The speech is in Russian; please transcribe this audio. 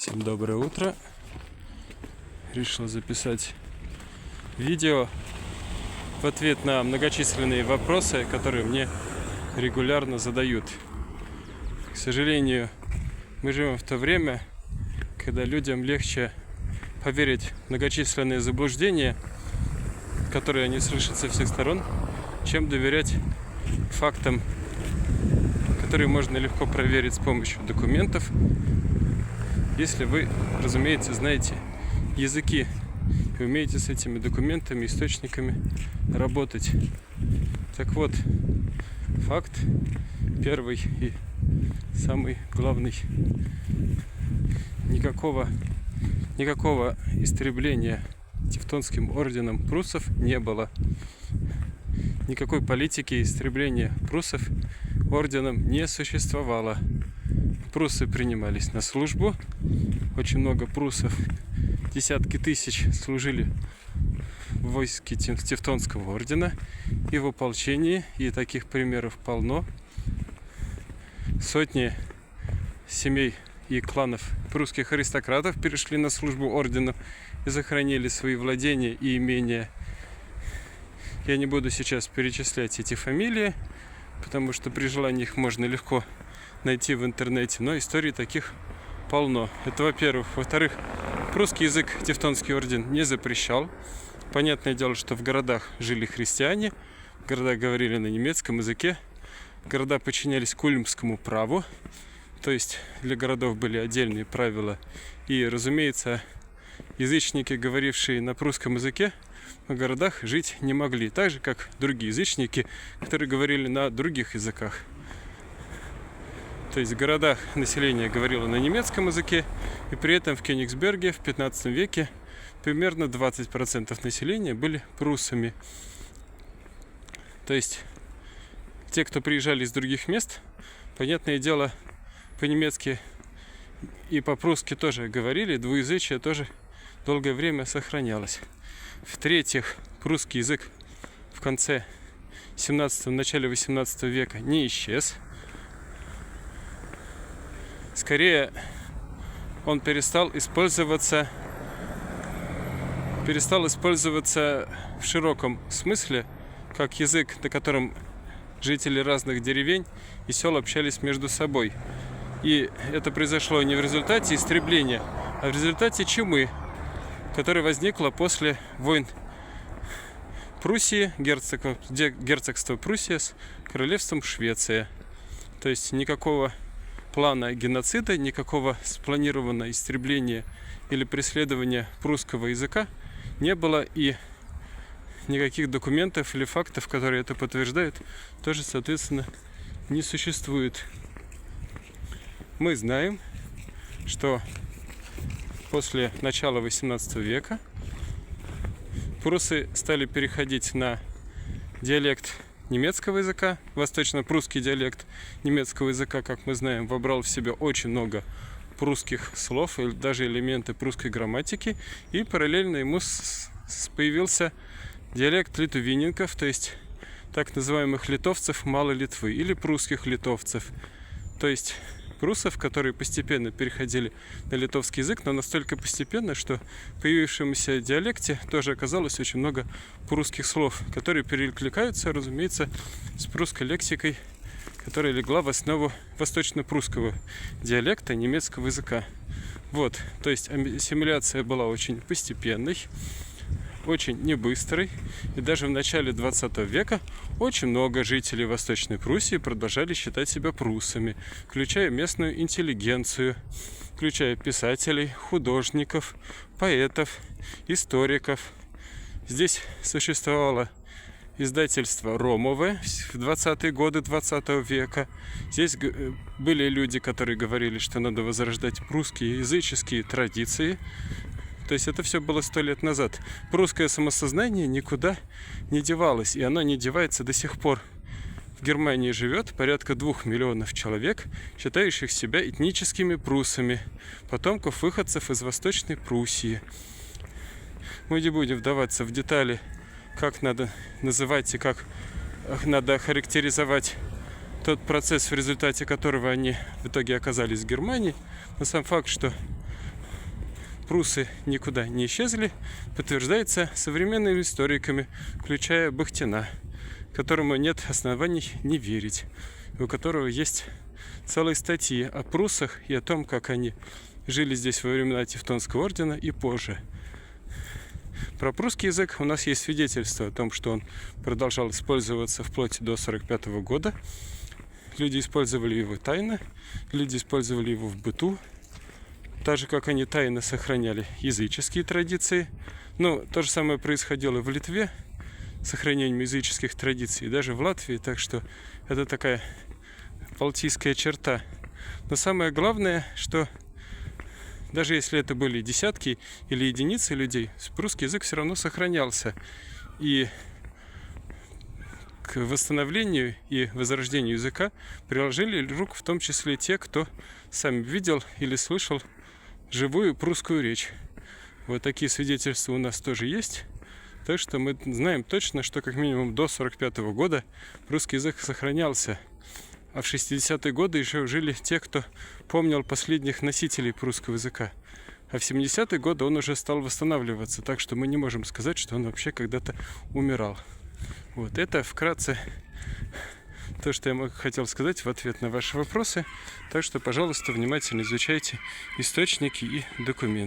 Всем доброе утро. Решил записать видео в ответ на многочисленные вопросы, которые мне регулярно задают. К сожалению, мы живем в то время, когда людям легче поверить в многочисленные заблуждения, которые они слышат со всех сторон, чем доверять фактам, которые можно легко проверить с помощью документов, если вы, разумеется, знаете языки и умеете с этими документами, источниками работать. Так вот, факт первый и самый главный. Никакого истребления Тевтонским орденом пруссов не было. Никакой политики истребления пруссов орденом не существовало. Пруссы принимались на службу. Очень много пруссов, десятки тысяч служили в войске Тевтонского ордена и в ополчении, и таких примеров полно. Сотни семей и кланов прусских аристократов перешли на службу ордену и сохранили свои владения и имения. Я не буду сейчас перечислять эти фамилии, потому что при желании их можно легко найти в интернете, но историй таких полно. Это во-первых. Во-вторых, прусский язык Тевтонский орден не запрещал. Понятное дело, что в городах жили христиане, в городах говорили на немецком языке, города подчинялись кульмскому праву, то есть для городов были отдельные правила. И, разумеется, язычники, говорившие на прусском языке, в городах жить не могли, так же, как другие язычники, которые говорили на других языках. То есть в городах население говорило на немецком языке, и при этом в Кёнигсберге в 15 веке примерно 20% населения были пруссами. То есть те, кто приезжали из других мест, понятное дело, по-немецки и по-прусски тоже говорили, двуязычие тоже долгое время сохранялось. В-третьих, прусский язык в конце 17-го, начале 18 века не исчез. Скорее, он перестал использоваться в широком смысле, как язык, на котором жители разных деревень и сел общались между собой. И это произошло не в результате истребления, а в результате чумы, которая возникла после войн Пруссии, герцогства Пруссия с королевством Швеция. То есть никакого плана геноцида, никакого спланированного истребления или преследования прусского языка не было, и никаких документов или фактов, которые это подтверждают, тоже, соответственно, не существует. Мы знаем, что после начала 18 века пруссы стали переходить на диалект немецкого языка. Восточно-прусский диалект немецкого языка, как мы знаем, вобрал в себя очень много прусских слов и даже элементы прусской грамматики. И параллельно ему появился диалект литувиненков, то есть так называемых литовцев Малой Литвы или прусских литовцев. То есть пруссов, которые постепенно переходили на литовский язык, но настолько постепенно, что в появившемся диалекте тоже оказалось очень много прусских слов, которые перекликаются, разумеется, с прусской лексикой, которая легла в основу восточно-прусского диалекта немецкого языка. Вот, то есть ассимиляция была очень постепенной, очень небыстрой, и даже в начале 20 века очень много жителей Восточной Пруссии продолжали считать себя пруссами, включая местную интеллигенцию, включая писателей, художников, поэтов, историков. Здесь существовало издательство Ромове в 20-е годы 20 века. Здесь были люди, которые говорили, что надо возрождать прусские языческие традиции. То есть это все было 100 лет назад. Прусское самосознание никуда не девалось, и оно не девается до сих пор. В Германии живет порядка 2 миллионов человек, считающих себя этническими пруссами, потомков выходцев из Восточной Пруссии. Мы не будем вдаваться в детали, как надо называть и как надо характеризовать тот процесс, в результате которого они в итоге оказались в Германии. Но сам факт, что прусы никуда не исчезли, подтверждается современными историками, включая Бахтина, которому нет оснований не верить, у которого есть целые статьи о пруссах и о том, как они жили здесь во времена Тевтонского ордена и позже. Про прусский язык у нас есть свидетельство о том, что он продолжал использоваться вплоть до 1945 года. Люди использовали его тайно, люди использовали его в быту, так же, как они тайно сохраняли языческие традиции. Ну, то же самое происходило в Литве с сохранением языческих традиций, и даже в Латвии, так что это такая балтийская черта. Но самое главное, что даже если это были десятки или единицы людей, прусский язык все равно сохранялся. И к восстановлению и возрождению языка приложили руку в том числе те, кто сам видел или слышал живую прусскую речь. Вот такие свидетельства у нас тоже есть. Так что мы знаем точно, что как минимум до 1945 года прусский язык сохранялся. А в 60-е годы еще жили те, кто помнил последних носителей прусского языка. А в 70-е годы он уже стал восстанавливаться, так что мы не можем сказать, что он вообще когда-то умирал. Вот это вкратце то, что я хотел сказать в ответ на ваши вопросы. Так что, пожалуйста, внимательно изучайте источники и документы.